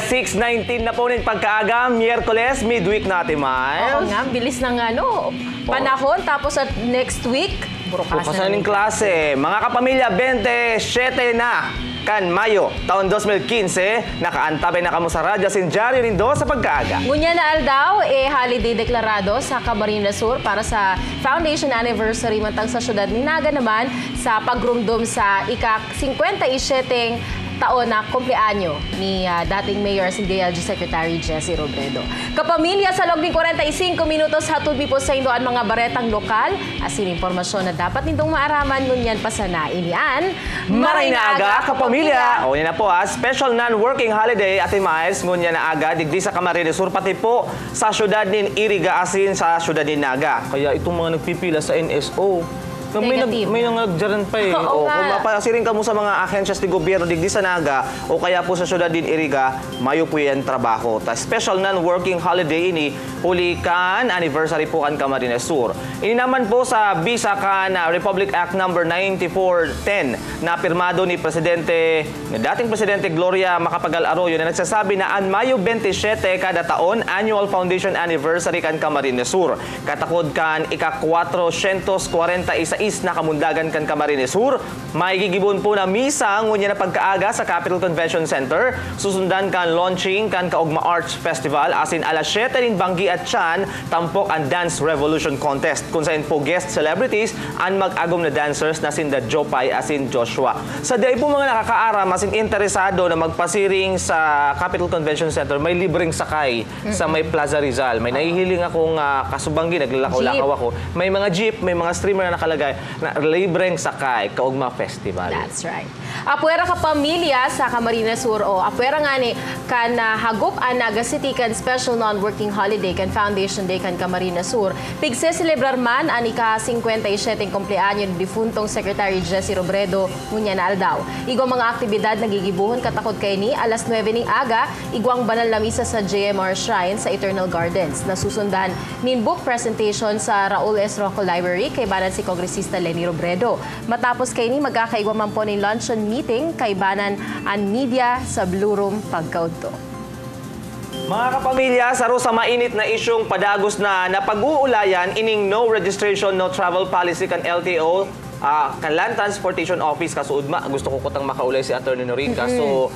6:19 na po ng pagkaaga, Miyerkules, midweek natin, Miles. Oo nga, bilis ng panahon. Tapos at next week, bukas na ng klase. Mga kapamilya, 27 na kan Mayo, taon 2015, nakaantabay na kamo sa radyo sin Diario Rindo sa pagkaaga. Ngunya na aldaw, holiday deklarado sa Camarines Sur para sa Foundation Anniversary matang sa syudad ni Naga naman sa pagrumdum sa ika-57 taon na kumpleanyo ni dating Mayor si DLG Secretary Jessie Robredo. Kapamilya sa loob ng 45 minutos hatod po sa indoan mga baretang lokal asin impormasyon na dapat nitong maaraman ngunyan pa sa nainian. Maray na aga, kapamilya! O yan na po special non-working holiday Ate Miles, ngunyan na aga, digdi sa Camarines Sur, pati po sa syudad nin Iriga asin sa syudad nin Naga. Kaya itong mga nagpipila sa NSO, may nagjaran pa Oo kung mapasirin ka mo sa mga ahensyas ni gobyerno digdi sa Naga o kaya po sa syudad din Iriga, mayo po yan trabaho. Special non-working holiday ini hulikan anniversary po kan Camarines Sur. Ini naman po sa bisa kan Republic Act number 9410 na pirmado ni dating Presidente Gloria Macapagal Arroyo na nagsasabi na an Mayo 27 kada taon annual foundation anniversary kan Camarines Sur. Katakod kan ika-441 na kamundagan kan Camarines Sur, may gigibon po na misa ngunya na pagkaaga sa Capitol Convention Center. Susundan kan launching kan Kaugma Arts Festival asin alas 7 rin Banggi at Chan tampok ang Dance Revolution Contest kung saan po guest celebrities ang mag-agom na dancers na sinda Jopay asin Joshua. Sa day po mga nakakaaram asin interesado na magpasiring sa Capitol Convention Center, may libreng sakay sa may Plaza Rizal. May nahihiling akong kasubanggi, naglalakaw-lakaw ako. May mga jeep, may mga streamer na nakalagay na libreng sakay Kaugma Festival. That's right. Apuera ka pamilya sa Camarines Sur o apuera nga ni kan hagop ang Naga City kan special non-working holiday kan Foundation Day kan Camarines Sur. Pigse celebrar man ang ika-57 kumpleanyo ni difuntong Secretary Jessie Robredo ngunya na aldaw. Igwang mga aktibidad nagigibuhon katakod kay ni alas 9 ning aga igwang banal na misa sa JMR Shrine sa Eternal Gardens. Nasusundan nin book presentation sa Raul S. Rocco Library kay banan si Kongresista Leni Robredo. Matapos kay ni magkakaigwa man po ni luncheon meeting kay banan ang media sa Blue Room pagkaudto. Mga kapamilya, saro sa mainit na isyong padagos na napag-uulayan ining no registration, no travel policy kan LTO, kan Land Transportation Office kasuudma. Gusto ko kutang makaulay si Attorney Norin kaso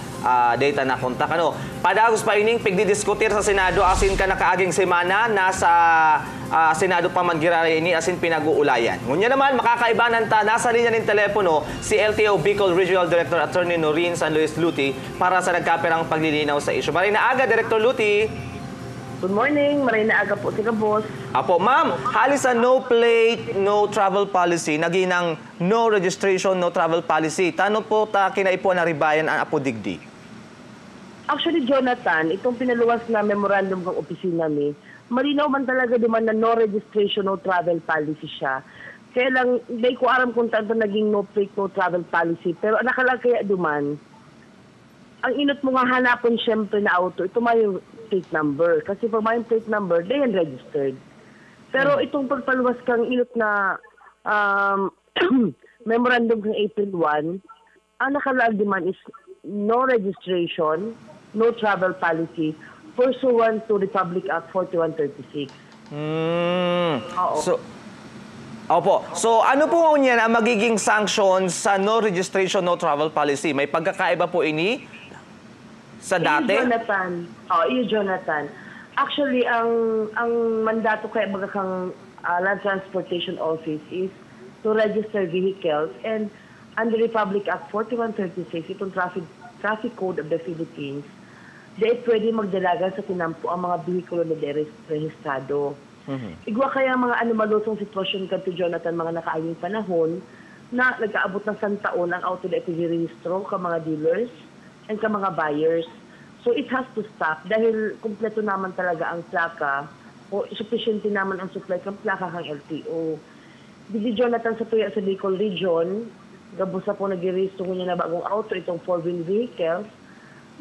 data na kontak. Padagos pa ining pigdidiskutir sa Senado asin ka nakaaging semana nasa Senado pa manggirari ini asin pinag-uulayan. Ngunya naman makakaibanan ta nasa linya ng telepono si LTO Bicol Regional Director Attorney Norin San Luis Luti para sa nagkapirang paglilinaw sa isyu. Maray na aga, Director Luti. Good morning, maray na aga po, tika boss. Apo, ma'am, halis sa no plate, no travel policy, naginang no registration, no travel policy. Tano po ta kinaipo na ribayan ang apo digdi? Actually, Jonathan, itong pinaluwas na memorandum ng opisina mi, malinaw man talaga duman na no registration, no travel policy siya. Kaya lang, hindi ko aram kung tanto naging no plate, no travel policy. Pero nakalagaya duman, ang inot mo nga hanapon siyempre na auto, ito may yung plate number. Kasi pag may plate number, they are registered. Pero itong pagpaluwas kang inot na memorandum ng April 1, ang nakalaag naman is no registration, no travel policy, pursuant to Republic Act 4136. Oo. So, ano po niyan ang magiging sanctions sa no registration, no travel policy? May pagkakaiba po ini sa dati? Jonathan. Actually, ang mandato kay kang Land Transportation Office is to register vehicles, and under Republic Act 4136, itong Traffic Code of the Philippines, dahil pwede magdalagan sa tinampo ang mga behikulo na rehistrado. Igwa kaya mga malusong sitwasyon kanto, Jonathan, mga nakaayong panahon na nag-aabot ng santaon ang auto na ipirehistro ka mga dealers and ka mga buyers. So it has to stop dahil kumpleto naman talaga ang plaka o sufficient naman ang supply ng plaka kang LTO. Dili, Jonathan, sa tuya sa Bicol Region, gabusa po nag-rehistro niya na bagong auto, itong 4-wheel vehicles,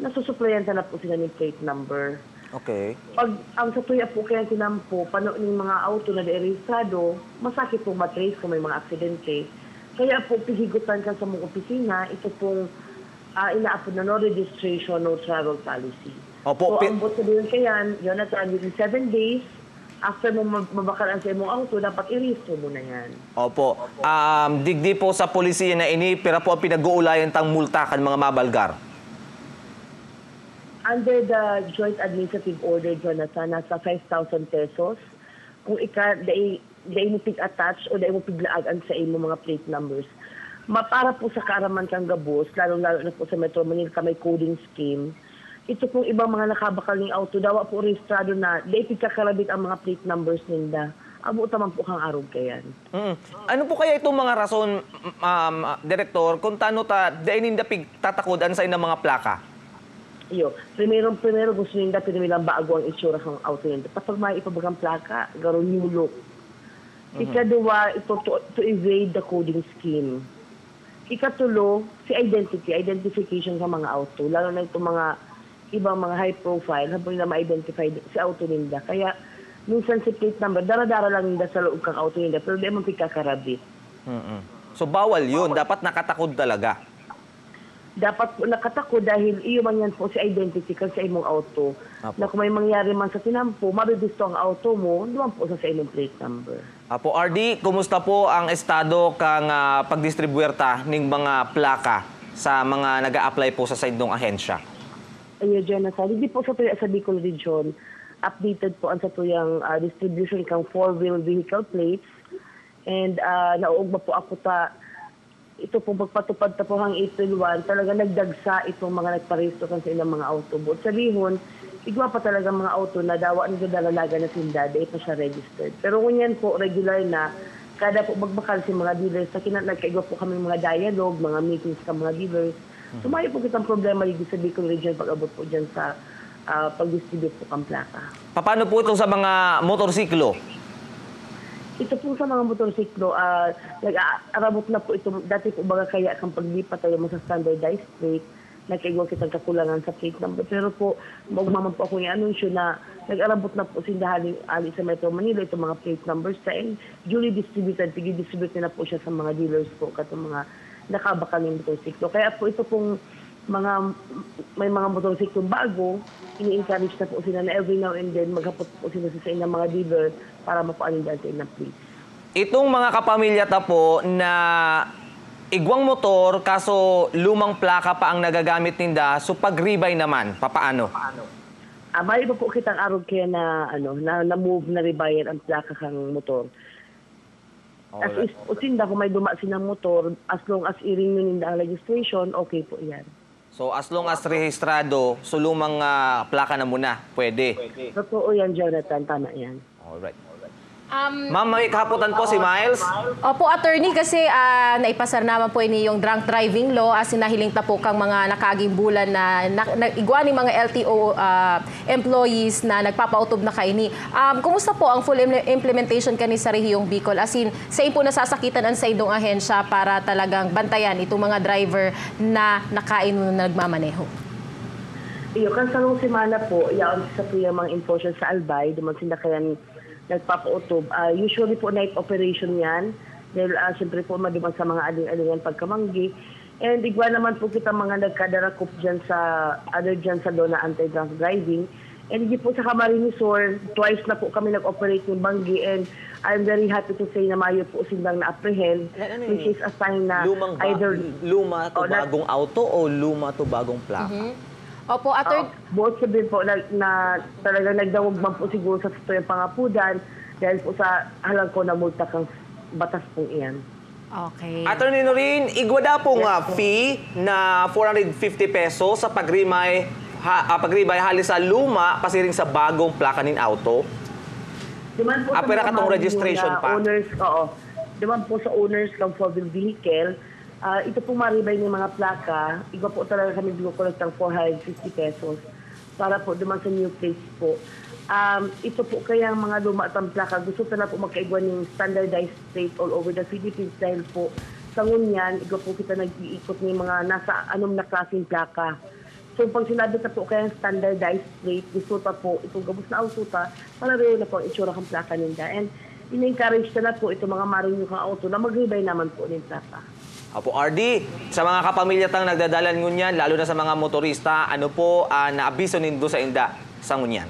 nasusuplayan na po sila ng plate number. Okay. Pag ang sa tuya po kaya tinampo, pano ng mga auto na derehistrado, masakit po matrace kung may mga aksidente. Kaya po, pihigutan ka sa mga opisina, ito pong inaapod na no registration, no travel policy. Opo, So, ang bot sabihin kaya, Jonathan, within 7 days, after mo mabakaran sa imong auto, dapat i-register mo na yan. Opo. Digdi po sa polisiya na ini, pero po ang pinag-uulayan tang multakan mga mabalgar. Under the joint administrative order, Jonathan, nasa 5,000 pesos. Kung dahil mo pig-attach o dahil mo piglaag sa imo mga plate numbers. Para po sa kaaraman kang gabos, lalo-lalo na po sa Metro Manila ka may coding scheme, ito pong ibang mga nakabakal ng auto, dawa po rehistrado na, dahil pigkakarabit ang mga plate numbers ninda. Abo taman po kang arog kayan. Ano po kaya itong mga rason, Direktor, kung tano dahil ninda tatakudan sa inang mga plaka? Iyo, primero gusto ninda, pinamilang bago ang itsura kang auto ninda. Kapag may ipabagang plaka, garo new look. Ikaduwa, ito to evade the coding scheme. Ikatulo, si identification sa mga auto. Lalo na itong mga ibang mga high profile, habang nila ma-identify si auto ninda. Kaya, minsan si plate number, dara-dara lang ninda sa loob kang auto ninda, pero di mo pagkakarabit. So bawal yun, dapat nakatakod talaga. Dapat po nakatako dahil iyo man yan po si identity kan sa imong auto. Apo. Na kung may mangyari man sa tinampo, mabibisto ang auto mo, duman po sa imong plate number. Apo, RD, kumusta po ang estado kang pagdistribuerta ng mga plaka sa mga nag-a-apply po sa saindong ahensya? Ayo, Jonathan, hindi po sa Bicol Region, updated po ang sa tuyang distribution kang 4-wheel vehicle plates. And nauugma po ako ito po pagpatupad ta po hang April 1, talaga nagdagsa itong mga nagparesto kan sa ilang mga auto. But sabihon, igwa pa talaga mga auto na dawa ni dalalaga na sinda, di pa siya registered. Pero kung yan po, regular na, kada po magbakal si mga dealers, sa nagkaigwa po kami mga dialogue, mga meetings ka mga dealers. Sumayo po kitang problema dito sa Bicol Region pag-abot po dyan sa pag-distribute po kang plaka. Paano po ito sa mga motorsiklo? Ito po sa mga motorsiklo, nag-aarabot na po ito, dati po baga kaya kang paglipat tayo mo sa standardized plate, nagkaigwa kitang kakulangan sa plate number. Pero po, magmaman po ako yung anunsyo na nag-arabot na po sindahan ali sa Metro Manila, itong mga plate numbers sa and duly distributed, pigi-distribute na po siya sa mga dealers po, katong mga nakabakal ng motorsiklo. Kaya po ito pong may mga motorsiklo bago, ini-encourage na po sila na every now and then maghapot po sila sa ilang mga dealer para mapaanindan sa ilang place. Itong mga kapamilya ta po na igwang motor kaso lumang plaka pa ang nagagamit ninda, so pag-rebay naman, papaano? May iba po kitang arog kaya na move na rebayan ang plaka kang motor. As is, usinda kung may dumasin ng motor, as long as i-renew ninda ang registration, okay po yan. So as long as rehistrado, so lumang plaka na muna, pwede. Totoo yan, Jonathan. Tama yan. Alright. Ma'am, may kahapotan po si Miles. Opo, attorney, kasi naipasar naman po ini yung drunk driving law as nahiling ta po kang mga nakagimbulan na igwa ni mga LTO employees na nagpapautob na kaini. Kumusta po ang full implementation kani sa rehiyong Bicol? As in, sa po nasasakitan ang sa idong ahensya para talagang bantayan itong mga driver na nakain na nagmamaneho? Iyo, kan sa nung semana po, yaon sa po yung mga enforcer sa Albay, duman sinda kaya nagpapautob. Usually po night operation yan. Dahil siyempre po maduman sa mga aling-alingan pagkamanggi. And igwa naman po kita mga nagkadarakop dyan sa Dona anti-drunk driving. And hindi po sa Camarines Sur, twice na po kami nag-operate ng banggi. And I'm very happy to say na mayo po silang na-apprehend, which is a sign na Luma to bagong auto o luma to bagong plaka? Opo, attorney. Both sabihin po na talagang nagdawag man po siguro sa tuyang pangapudan dahil po sa halang ko na multa kang batas pong iyan. Okay. Attorney Norin, igwada po nga fee na 450 pesos sa pagribay halis sa luma pasiring sa bagong plaka nin auto. Diman po Apera katong registration pa. Owners, diman po sa owners ng four-wheel vehicle, ito po maribay ng mga plaka, iba po talaga kami binukulot ng 450 pesos para po duman sa new place po. Ito po kaya ang mga lumatang plaka, gusto talaga po magkaigwa ng standardized plate all over the Philippines dahil po sa ngunyan, iba po kita nag-iikot ng mga nasa anong na klaseng plaka. So pag sinabi na po kaya standardized plate, gusto pa po itong gabos na auto para rin na po ang itsura kang plaka ninda. And in-encourage na po itong mga marinyong kang auto na mag-rebay naman po ng plaka. Opo, RD, sa mga kapamilya tang nagdadalan ngunyan, lalo na sa mga motorista, ano po naabiso nindo sa inda sa ngunyan?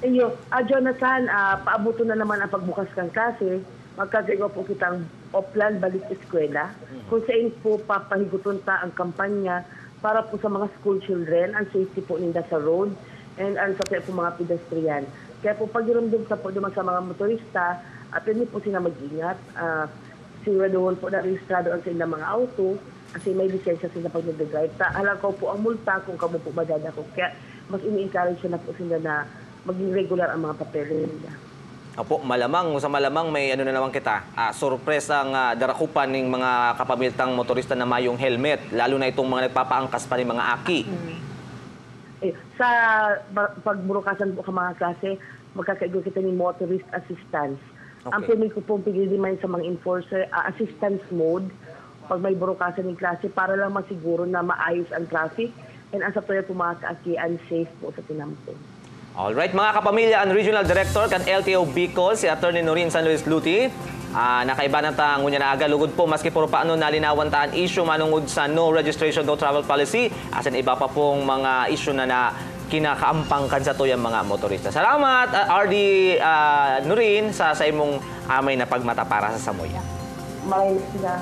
Iyo, Jonathan, paabuto na naman ang pagbukas ng klase. Magkagawa po kitang offline balik eskwela. Kung saan po papahiguton ta ang kampanya para po sa mga school children, ang safety po ninda sa road, and ang sa po mga pedestrian. Kaya po pag-iramdam sa po naman sa mga motorista, at hindi po sila mag-ingat. Siguraduhan po na rehistrado ang sila mga auto kasi may lisensya sila pag nag-drive. Halakaw po ang multa kung kamo po madadako. Kaya mas ini-encourage na po sila na maging regular ang mga papel nila. Opo, malamang, sa malamang may ano na naman kita, sorpresang darakupan ng mga kapamiltang motorista na mayong helmet, lalo na itong mga nagpapaangkas pa ng mga aki. Sa pagburukasan po ka mga klase, magkakaigo kita ni motorist assistance. Okay. Ang pwede ko pong pigiliman sa mga enforcer, assistance mode, pag may burukasan ng klase, para lang masiguro na maayos ang traffic and ang sa tuya po mga kaakian safe po sa tinampon. Alright, mga kapamilya, ang Regional Director kan LTO Bicol, si Atty. Norin San Luis Luti, nakaiba na ta ngunya na aga lugod po maski puro paano nalinawan ta ang issue manungod sa no registration, no travel policy, asan iba pa pong mga issue na kinakaampangkan sa tuyang mga motorista. Salamat, RD Norin, sa imong amay na pagmata para sa Samoya. Maraming sila.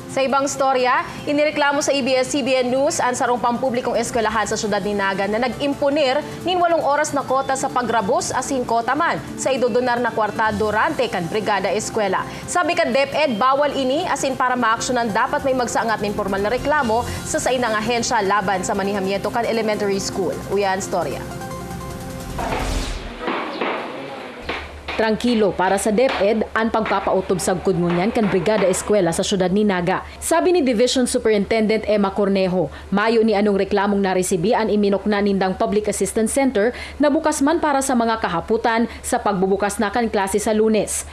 Sa ibang storya, inireklamo sa ABS-CBN News ang sarong pampublikong eskwelahan sa syudad ni Naga na nag-impunir nin 8 oras na kota sa pagrabos asin kota man sa idudunar na kwarta durante kan Brigada Eskwela. Sabi kan DepEd, bawal ini asin para maaksyonan dapat may magsaangat nin formal na reklamo sa sainang ahensya laban sa manihamiento kan elementary school. Uyan storya. Tranquilo para sa DepEd ang pagpapautob sa kudngunyan kan Brigada Eskwela sa syudad ni Naga. Sabi ni Division Superintendent Emma Cornejo, mayo ni anong reklamong naresibi ang iminokna nindang Public Assistance Center na bukas man para sa mga kahaputan sa pagbubukas na kan klase sa Lunes.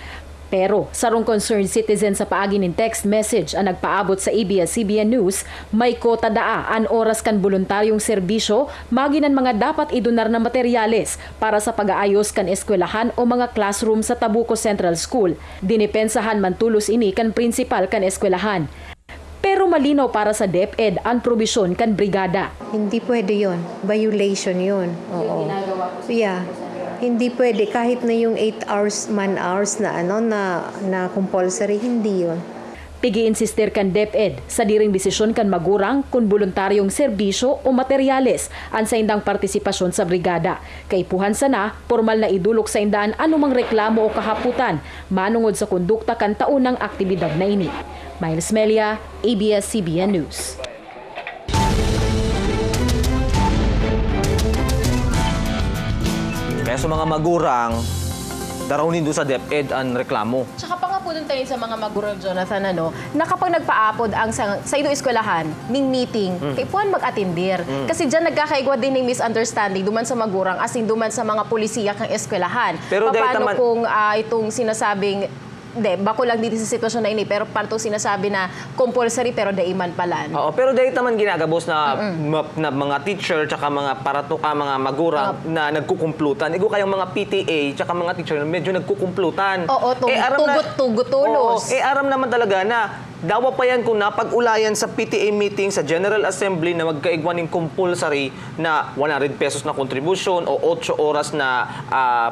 Pero sarong concerned citizen sa paagi ng text message ang nagpaabot sa ABS-CBN News, may kota daa an oras kan voluntaryong serbisyo maginan mga dapat idunar na materyales para sa pag-aayos kan eskwelahan o mga classroom sa Tabuco Central School. Dinipensahan man tulos ini kan principal kan eskwelahan. Pero malinaw para sa DepEd ang probisyon kan brigada. Hindi pwede yon, violation yon. Oo. Yeah. Hindi pwede kahit na yung 8 hours, man hours na na compulsory, hindi yon. Pigi-insistir kan DepEd sa diring desisyon kan magurang kung voluntaryong serbisyo o materyales ang sa indang partisipasyon sa brigada. Kaipuhan sana, formal na idulok sa indaan anumang reklamo o kahaputan manungod sa kondukta kan taunang aktibidad na ini. Miles Melia, ABS-CBN News. Kaya sa mga magurang, darawin doon sa DepEd ang reklamo. Tsaka pa nga po dun tayo sa mga magurang, Jonathan, na kapag nagpaapod ang sa ido eskwelahan, ning meeting, kay puan mag-atindir. Kasi dyan nagkakaigwa din ng misunderstanding duman sa magurang asin duman sa mga polisiya kang eskwelahan. Pero paano kung itong sinasabing bako lang dito sa sitwasyon na ini, pero parang sinasabi na compulsory pero daiman pala. Oo, pero dahil naman ginagabos na, na mga teacher tsaka mga paratuka, mga magurang na nagkukumplutan. Igo kayong mga PTA tsaka mga teacher na medyo nagkukumplutan. Oo, tugot-tulos. Aram naman talaga na dawa pa yan kung napag-ulayan sa PTA meeting sa General Assembly na magkaigwan ng compulsory na 100 pesos na contribution o 8 oras na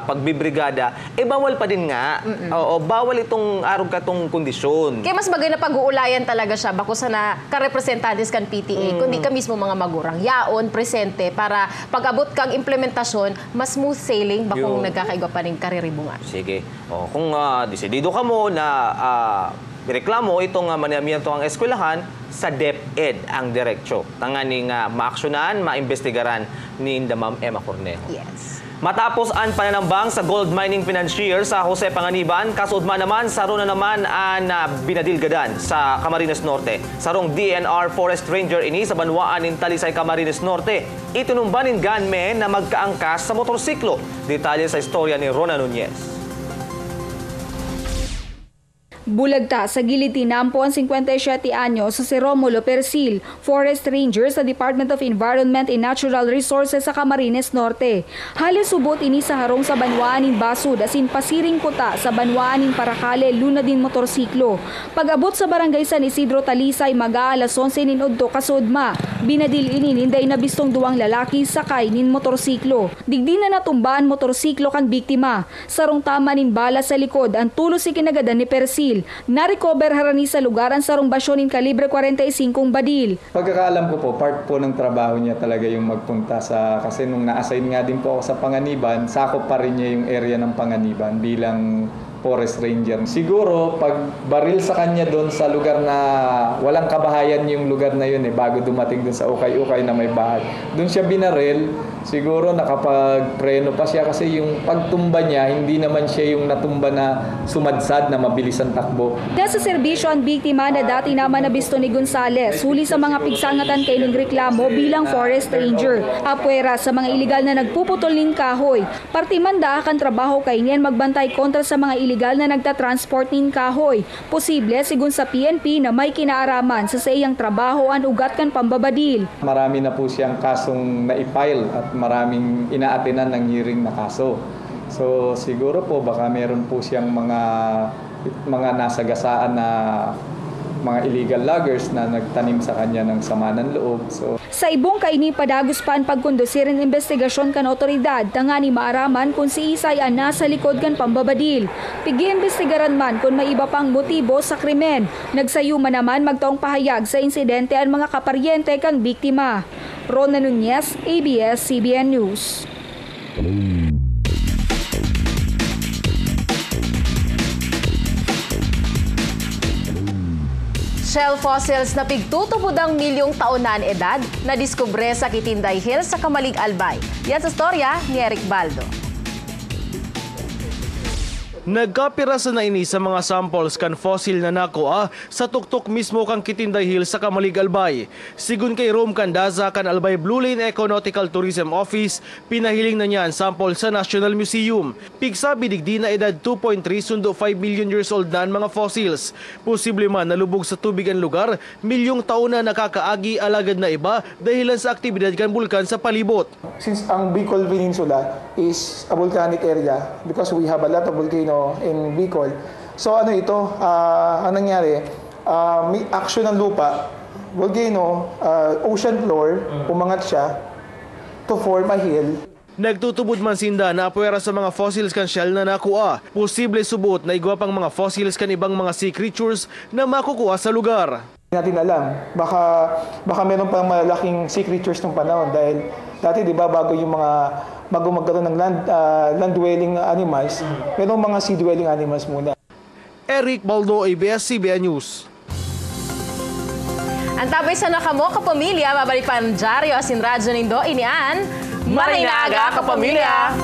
pagbibrigada, bawal pa din nga. Oo, bawal itong arog katong kondisyon. Kaya mas maganda pag-uulayan talaga siya bako sa na ka-representantes kan PTA, kundi ka mismo mga magurang. Yaon, presente, para pag-abot kang implementasyon, mas smooth sailing bakong nagkakaigwa pa rin kariribungan. Sige. O, kung desidido ka mo na reklamo itong manamiento ang eskwelahan, sa DepEd ang diretsyo. Tanganing maaksyonan, maimbestigaran ni Ma'am Emma Cornejo. Yes. Matapos ang pananambang sa gold mining financier sa Jose Panganiban, kasudman naman, saro na naman ang binadilgadan sa Camarines Norte. Sarong DNR Forest Ranger ini sa banwaan ng Talisay, Camarines Norte. Itinumban ng gunmen na magkaangkas sa motorsiklo. Detalye sa istorya ni Rona Nunez. Bulagta sa gilid tinampo ang 57 anyos sa si Romulo Persil, Forest Ranger sa Department of Environment and Natural Resources sa Camarines Norte. Halos subot ini sa harong sa banwaaning Basud asin pasiring kuta sa banwaaning Paracale luna din motorsiklo. Pag-abot sa barangay San Isidro Talisay mag-aalas 11 nin udto kasudma. Binadil ini ninday na bistong duwang lalaki sakay nin motorsiklo. Digdi na natumbaan motorsiklo kan biktima. Sarong tama nin bala sa likod ang tulos si kinagadan ni Persil. Na-recover harani sa lugaran sa rumbasyon in kalibre 45 badil. Pagkakaalam ko po, part po ng trabaho niya talaga yung magpunta kasi nung na-assign nga din po ako sa Panganiban, sakop pa rin niya yung area ng Panganiban bilang Forest Ranger. Siguro, pag baril sa kanya doon sa lugar na walang kabahayan yung lugar na yun bago dumating doon sa ukay-ukay na may bahay. Doon siya binaril, siguro nakapag-preno pa siya kasi yung pagtumba niya, hindi naman siya yung natumba na sumadsad na mabilis ang takbo. Nasa serbisyo ang biktima na dati naman nabisto ni Gonzales, huli sa mga pigsangatan kay ning reklamo bilang Forest Ranger. Apwera sa mga iligal na nagpuputol ning kahoy. Partimanda kan trabaho kay niyan magbantay kontra sa mga iligal na nagtatransport nin kahoy. Posible sigun sa PNP na may kinaaraman sa iyang trabaho ang ugat kan pambabadil. Marami na po siyang kasong na-file at maraming inaatinan ng hearing na kaso. So siguro po baka meron po siyang mga nasagasaan na mga illegal loggers na nagtanim sa kanya ng sama ng loob. Sa ibong kaini padagos pa ang pagkondusir ng investigasyon kan otoridad tanga ni maaraman kung si Isay ang nasa likod kan pambabadil. Pigi-investigaran man kung may iba pang motibo sa krimen. Nagsayuma naman magtaong pahayag sa insidente ang mga kaparyente kan biktima. Rona Nunez, ABS-CBN News. Shell fossils na pigtutubod ang milyong taonan edad na diskubre sa Kitinday Hills sa Kamalig Albay. Yan sa storya ni Eric Baldo. Nagkapira sa naini sa mga samples kan fossil na nakuha sa tuktok mismo kang Kitinday Hills sa Kamalig Albay. Sigun kay Rome Candaza kan Albay Blue Lane Econautical Tourism Office, pinahiling na niya ang sample sa National Museum. Pigsabi digdi na edad 2.3 sundo 5 million years old na ang mga fossils. Posible man nalubog sa tubig ang lugar, milyong taon na nakakaagi alagad na iba dahilan sa aktibidad kan bulkan sa palibot. Since ang Bicol Peninsula is a volcanic area because we have a lot of volcanoes in Bicol. So ano ito, ang nangyari, may action ng lupa, volcano, ocean floor, umangat siya to form a hill. Nagtutubod man sinda na apwera sa mga fossils kan shell na nakuha. Posible subot na igwa pang mga fossils kan ibang mga sea creatures na makukuha sa lugar. Hindi natin alam, baka meron pang malaking sea creatures ng panahon dahil dati di ba bago magkaroon ng land-dwelling animals, merong mga sea-dwelling animals muna. Eric Baldo, ABS-CBN News. Ang tabay sa nakamo kapamilya, babalik pa ang dyaryo asin radyo nindo inian. Marinaga kapamilya!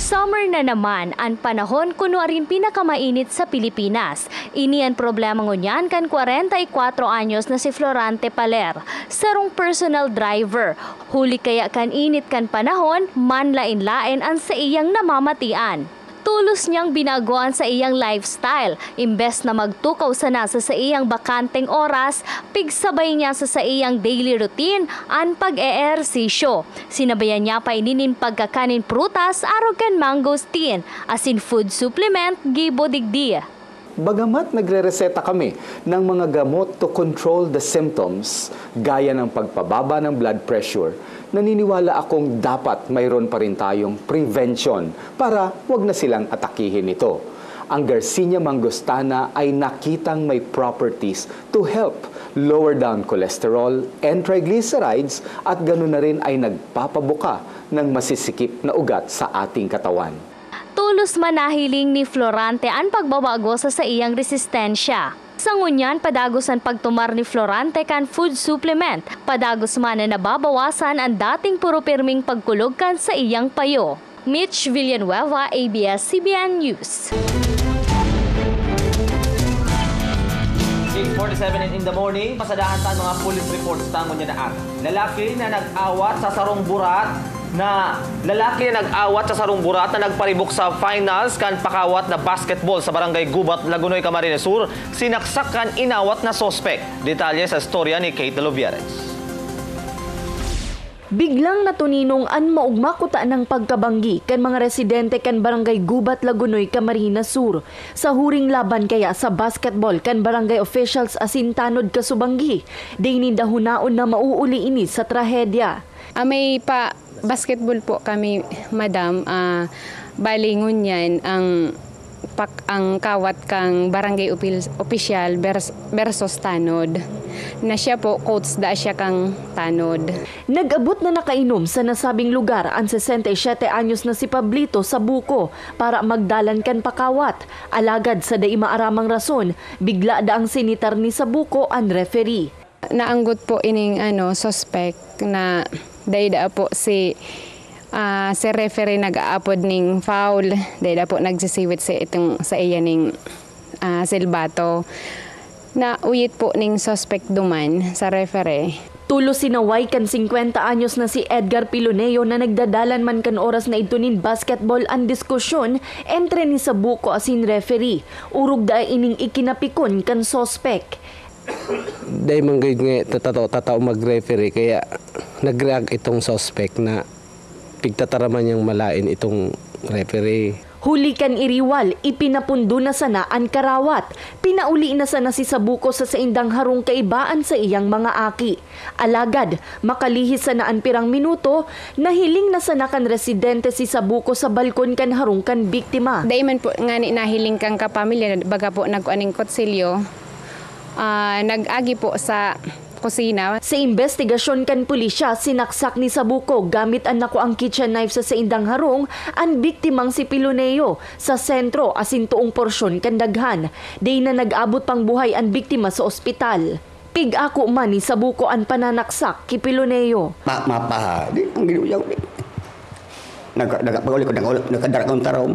Summer na naman ang panahon kunwaring pinakamainit sa Pilipinas. Ini ang problema ngunyan kan 44 anyos na si Florante Paler, sarong personal driver. Huli kaya kan init kan panahon, manlain-lain ang sa iyang namamatian. Tulos niyang binaguan sa iyang lifestyle. Imbes na magtukaw sa iyang bakanteng oras, pigsabay niya sa iyang daily routine ang pag-eehersisyo. Sinabayan niya pa ininin pagkakanin prutas, arogan mangosteen, asin food supplement, gibo digdi. Bagamat nagre-reseta kami ng mga gamot to control the symptoms, gaya ng pagpababa ng blood pressure, naniniwala akong dapat mayroon pa rin tayong prevention para wag na silang atakihin ito. Ang Garcinia mangostana ay nakitang may properties to help lower down cholesterol and triglycerides at ganoon na rin ay nagpapabuka ng masisikip na ugat sa ating katawan. Tulos manahiling ni Florante ang pagbabago sa iyang resistensya. Sa ngunyan, padagos ang pagtumar ni Florante kan food supplement. Padagos man na nababawasan ang dating puro pirming pagkulog kan sa iyang payo. Mitch Villanueva, ABS-CBN News. 8:47 in the morning, pasadahan sa mga police reports tangon niya na lalaki na nag-awat sa sarong burat na lalaki na nag-awat sa sarong burat na nagparibok sa finals kan pakawat na basketball sa barangay Gubat, Lagunoy, Camarines Sur, sinaksak kan inawat na sospek. Detalye sa storya ni Kate de Lovieres. Biglang natuninong an maugmakuta ng pagkabanggi kan mga residente kan barangay Gubat, Lagunoy, Camarines Sur. Sa huring laban kaya sa basketball kan barangay officials asin tanod kasubanggi. Dini dahunaon na mauuli ini sa trahedya. May pa basketball po kami, madam. Balingon yan ang kawat kang barangay official versus tanod. Na siya po, coach da siya kang tanod. Nag-abot na nakainom sa nasabing lugar ang 67 anyos na si Pablito sa buko para magdalan kan pakawat. Alagad sa dai maaramang rason, bigla da ang sinitar ni sa buko ang referee. Naanggot po ining suspect na dai da po si referee nag-aapod ning foul, dahil po nagsisiwit sa iya ning silbato. Na uyit po ning suspect duman sa referee. Tulo sinaway kan 50 anyos na si Edgar Piloneo na nagdadalan man kan oras na itunin basketball ang diskusyon entre ni Sabuco asin referee. Urog da ining ikinapikon kan suspect. Dahil manggay nga tataw mag-referee kaya nag-react itong suspect na pigtataraman niyang malain itong referee. Huli kan iriwal, ipinapundo na sana ang karawat. Pinauli na sana si Sabuco sa saindang harong kaibaan sa iyang mga aki. Alagad, makalihis sana ang pirang minuto, nahiling na sana kan residente si Sabuco sa balkon kan harong kan biktima. Daiman po nga nahiling kang kapamilya, baga po nag-aning kotsilyo, nag-agi po sa kusina. Sa investigasyon kan pulisya, sinaksak ni Sabuco gamit ang nakuang kitchen knife sa saindang harong ang biktimang si Piloneo sa sentro asin tuong porsyon kan daghan. Day na nag-abot pang buhay ang biktima sa ospital. Pig-ako man ni Sabuco ang pananaksak ki Piloneo. Mapaha, di ang ginuyaw di. Nagpaguli ko nakadarak ng tarom.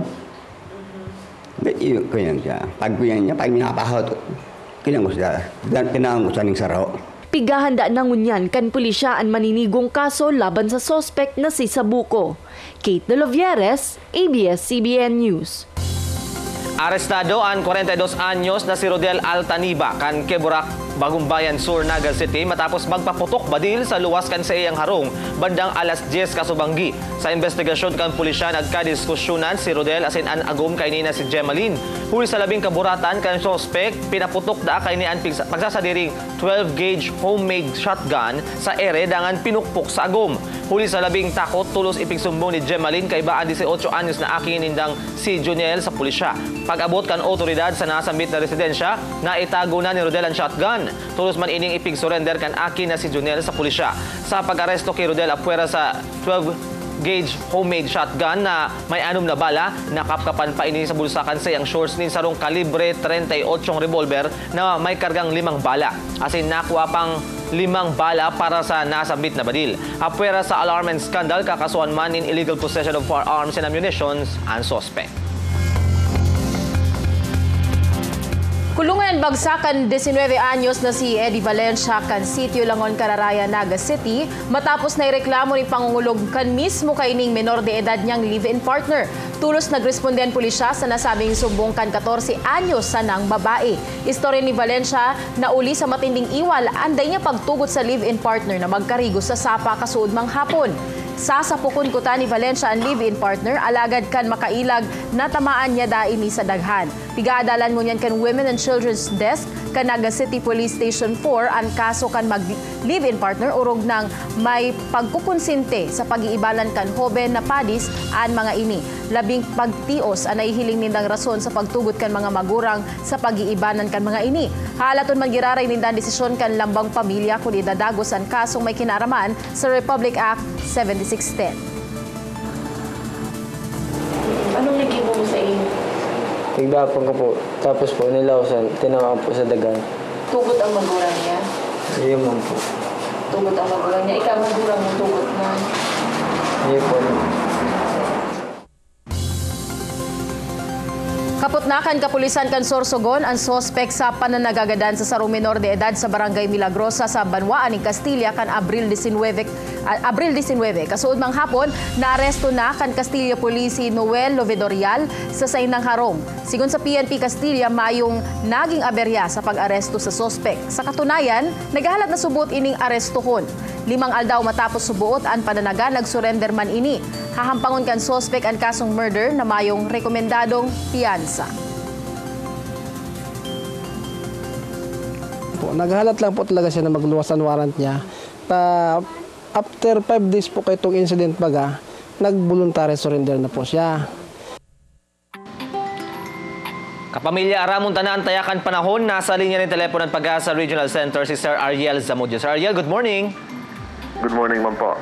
Di iyo ko yan siya. Pag niya, pag minapaha to. Kinangusda, kinangusda ning saraw. Pigahanda na ngunyan kan pulisya ang maninigong kaso laban sa sospek na si Sabuco. Kate de Lovieres, ABS-CBN News. Arestado ang 42 anyos na si Rodel Altaniba kan Quebrac, Bagumbayan Sur, Naga City matapos magpaputok badil sa luwas kan sa iyang harong bandang alas 10 kasubanggi. Sa investigasyon kan pulisya nagkadiskusyonan si Rodel asin an agum kay nina si Gemaline. Huli sa labing kaburatan kan suspect, pinaputok da kay ni an pagsasadiring 12-gauge homemade shotgun sa ere dangan pinukpok sa agum. Huli sa labing takot, tulos ipigsumbong ni Gemaline kay baan 18 anyos na aking nindang si Juniel sa pulisya. Pag-abot kan otoridad sa nasambit na residensya, naitago na ni Rodel ang shotgun. Tulos man ining ipig-surrender kan akin na si Juniel sa pulisya. Sa pag-aresto kay Rodel apuera sa 12-gauge homemade shotgun na may 6 na bala, nakapkapan pa ini sa bulsakan sa iyang shorts nin sarong kalibre 38 revolver na may kargang 5 bala. Asin nakuha pang 5 bala para sa nasambit na badil. Apuera sa alarm and scandal, kakasuhan man in illegal possession of firearms and ammunitions ang suspect. Kulungan bagsakan 19 anyos na si Eddie Valencia kan Sitio Langon, Cararaya, Naga City matapos na ireklamo ni Pangungulog kan mismo kaining menor de edad niyang live-in partner. Tulos nagresponde ang pulisya sa nasabing sumbong kan 14 anyos sa nang babae. Istorya ni Valencia na uli sa matinding iwal anday niya pagtugot sa live-in partner na magkarigo sa sapa kasuod mang hapon. Sasapukon kuta ni Valencia ang live-in partner, alagad kan makailag na tamaan niya daini sa daghan. Pigaadalan mo niyan kan Women and Children's Desk kan Naga City Police Station 4 ang kaso kan mag-live-in partner urog ng may pagkukonsinte sa pag-iibalan kan hoben na padis an mga ini. Labing pagtios ang naihiling nindang rason sa pagtugot kan mga magurang sa pag-iibanan kan mga ini. Halaton magiraray nindang desisyon kan lambang pamilya kung idadagos ang kasong may kinaraman sa Republic Act 7610. Anong nag-ibo mo sa iyo? Tigdapan ko po. Tapos po, nilausan. Tinawag po sa dagan. Tugot ang magurang niya? Iyo man po. Tugot ang magurang niya? Ikaw magurang mo tugot na? Iyo po. Kaputnakan kapulisan kan Sorsogon ang sospek sa pananagagadan sa sarong menor de edad sa Barangay Milagrosa sa Banwaan ng Castilla kan Abril 19. Kasuod mang hapon, naaresto na kan Castilla Police si Noel Lovedorial sa saindang harong. Sigon sa PNP Castilla, mayong naging aberya sa pag-aresto sa sospek. Sa katunayan, naghahalat na subot ining arestohon. 5 aldaw matapos subuot ang pananaga, nagsurrender man ini. Hahampangon kan sospek ang kasong murder na mayong rekomendadong piyansa. Naghalat lang po talaga siya na magluwas ang warrant niya. After 5 days po kay itong incident baga, nag-voluntary surrender na po siya. Kapamilya, aramon tanan tayakan panahon. Nasa linya ng telepono ng Pag-asa Regional Center si Sir Ariel Zamudio. Sir Ariel, good morning. Good morning, ma'am po.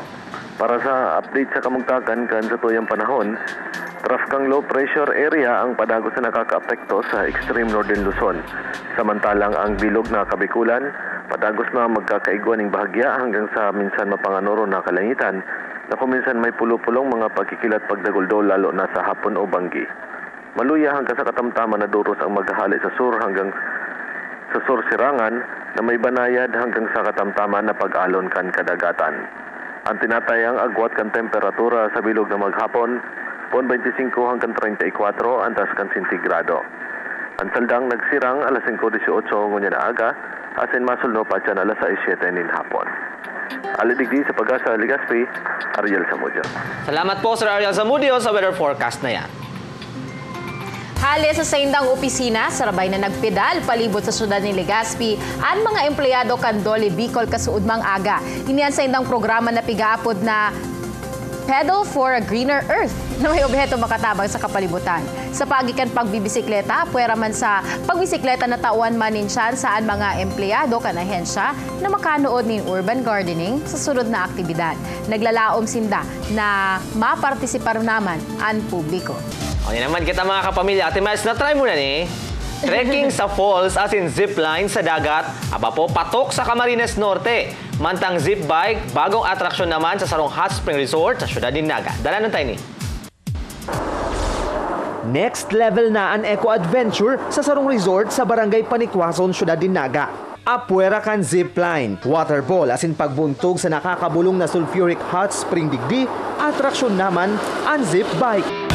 Para sa update sa kamugtakan kan sa tuyang panahon, trafkang low pressure area ang padagos na nakakaapekto sa extreme northern Luzon. Samantalang ang bilog na Kabikulan, padagos na magkakaigwan ng bahagya hanggang sa minsan mapanganoro na kalangitan na kuminsan may pulo-pulong mga pagkikilat pagdaguldol lalo na sa hapon o banggi. Maluya hanggang sa katamtaman na duros ang maghahali sa sur hanggang sa sur sirangan na may banayad hanggang sa katamtaman na pag-alon kan kadagatan. Ang tinatayang agwat kan temperatura sa bilog na maghapon, 25 hanggang 34 antas kan sentigrado. Ang saldang nagsirang alas 5:18 ngunya na aga, asin masulno pa dyan alas 6:07 nin hapon. Alidigdi sa Pag-asa Legazpi, Ariel Zamudio. Salamat po, Sir Ariel Zamudio, sa weather forecast na yan. Hali sa saindang opisina, sarabay na nagpedal palibot sa syudad ni Legazpi ang mga empleyado kan Dole Bicol kasuud mang aga. Iniyan sa indang programa na pigaapod na Pedal for a Greener Earth na may objeto makatabang sa kapalibutan. Sa pagikan pagbibisikleta, puwera man sa pagbisikleta na tauan maninsiyan saan mga empleyado kan ahensya na makanood nin urban gardening sa sunod na aktibidad. Naglalaom sinda na mapartisipar naman ang publiko. O yan naman kita mga kapamilya. Ate Miles, na-try mo na ni. Trekking sa falls as in zipline sa dagat. Aba po, patok sa Camarines Norte. Mantang zip bike, bagong atraksyon naman sa Sarong Hot Spring Resort sa syudad din Naga. Dala ng tayo ni. Next level na ang eco adventure sa Sarong Resort sa Barangay Panikwason, syudad din Naga. Apuera kan zipline, waterball as in pagbuntog sa nakakabulong na sulfuric hot spring digdi, atraksyon naman ang zip bike.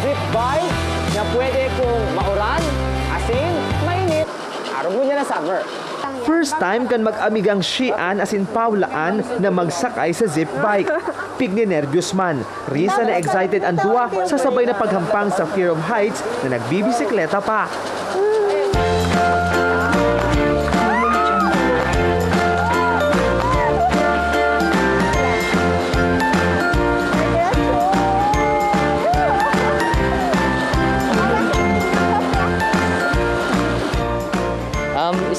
Zip bike na pwede kung mauran, asin, mainit, araw mo niya na summer. First time kan mag-amigang Shian asin Paulaan na magsakay sa zip bike. Pigni nervyos man. Risa na excited ang duwa sa sabay na paghampang sa Fear of Heights na nagbibisikleta pa.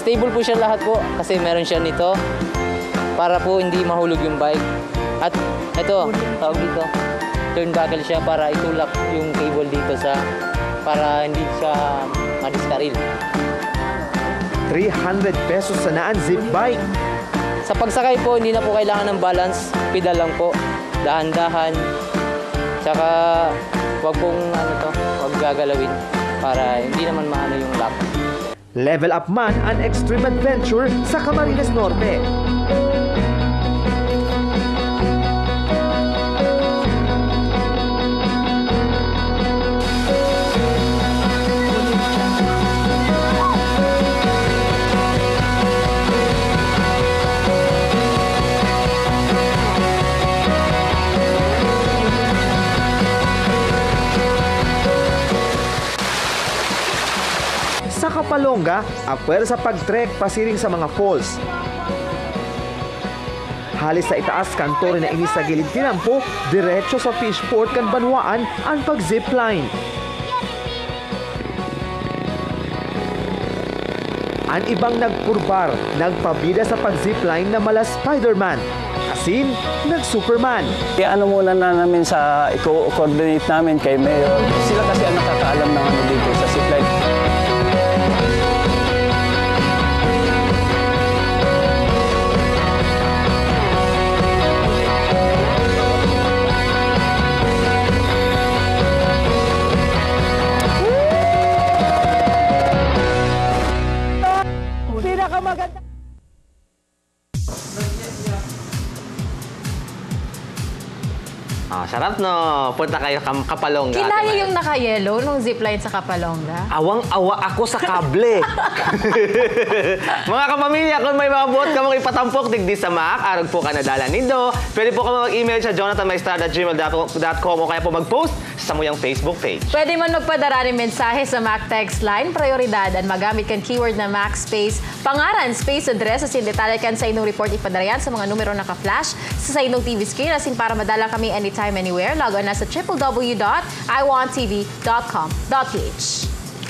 Stable po siya lahat po kasi meron siya nito para po hindi mahulog yung bike. At ito, tawag dito, turnbuckle siya para itulak yung cable dito para hindi siya madiskaril. 300 pesos sa naan zip bike. Sa pagsakay po, hindi na po kailangan ng balance, pedal lang po, dahan-dahan. Tsaka wag pong wag gagalawin para hindi naman maano yung lap. Level up man ang extreme adventure sa Camarines Norte. Sa Kapalonga, apuwer sa pag-trek pasiring sa mga falls. Halis sa itaas kanto rin na inis sa gilid tinampo, diretso sa fishport kan Banwaan ang pag-zipline. Ang ibang nagpurbar, nagpabida sa pag-zipline na mala Spider-Man. Asin, nag-Superman. Ano muna na namin sa i-coordinate namin kay Mayor. Sila kasi ang nakakaalam ng dito sa zipline. Sarap no. Punta kayo Kapalonga. Kinaya yung naka-yellow nung zipline sa Kapalonga. Awang-awa ako sa kable. Mga kapamilya, kung may mga buot ka mong ipatampok, digdi sa Mac, arog po ka nadala nindo. Pwede po ka mag-email sa jonathanmaestar@gmail.com o kaya po mag-post sa muyang Facebook page. Pwede man magpadara ng mensahe sa Mac text line, prioridad, at magamit kan keyword na Mac space, pangaran, space, address, asin detalye kan sa inong report ipadarayan sa mga numero naka-flash sa inong TV screen, asin para madala kami anytime, anywhere. Log on na sa www.iwanttv.com.ph.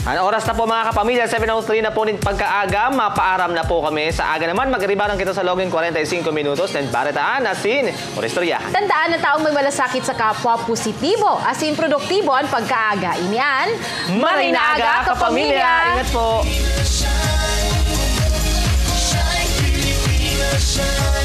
Ano oras na po mga kapamilya? 7:03 na po pagkaaga. Mapaaram na po kami. Sa aga naman, mag-ribarang kita sa login 45 minutos. Then baritaan, asin, o istoryahan. Tandaan na taong may malasakit sa kapwa positibo. Asin produktibo ang pagkaaga. Inian, Marinaga kapamilya! Ingat po! Shine, Pilipinas, shine.